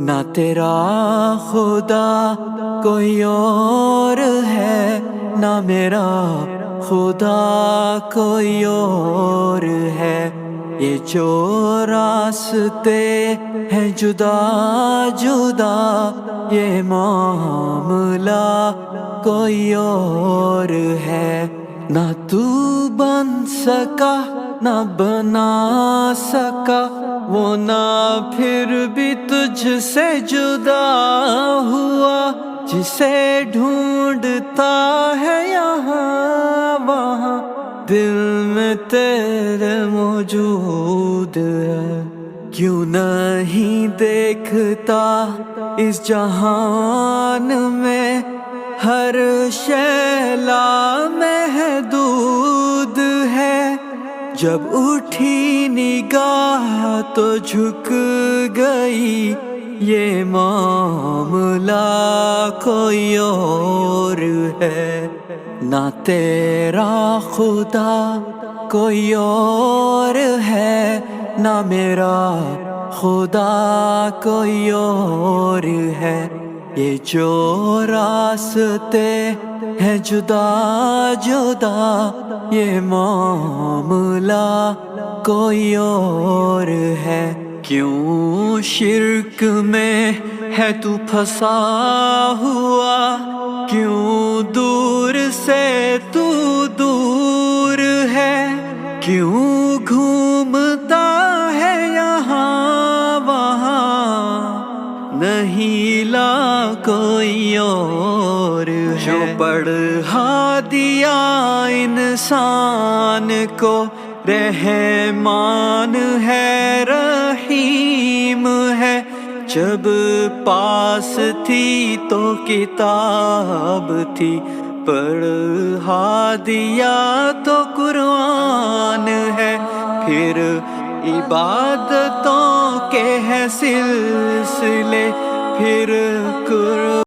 نہ تیرا خدا کوئی اور ہے، نہ میرا خدا کوئی اور ہے۔ یہ جو راستے ہیں جدا جدا، یہ معاملہ کوئی اور ہے۔ نہ تو بن سکا نہ بنا سکا وہ، نہ پھر بھی تجھ سے جدا ہوا۔ جسے ڈھونڈتا ہے یہاں وہاں، دل میں تیرے موجود ہے۔ کیوں نہیں دیکھتا اس جہان میں ہر شے لامحدود ہے۔ جب اٹھی نگاہ تو جھک گئی، یہ معاملہ کوئی اور ہے۔ نہ تیرا خدا کوئی اور ہے، نہ میرا خدا کوئی اور ہے۔ یہ جو راستے ہیں جدا جدا، یہ معاملہ کوئی اور ہے۔ کیوں شرک میں ہے تو پھنسا ہوا، کیوں دور سے تو دور ہے، کیوں گھومتا ہے یہاں وہاں، نہیں لا کوئی اور ہے۔ جو پڑھا دیا انسان کو رحمان ہے، رحیم ہے۔ جب پاس تھی تو کتاب تھی، پڑھا دیا تو قرآن ہے۔ پھر عبادتوں کے ہیں سلسلے، پھر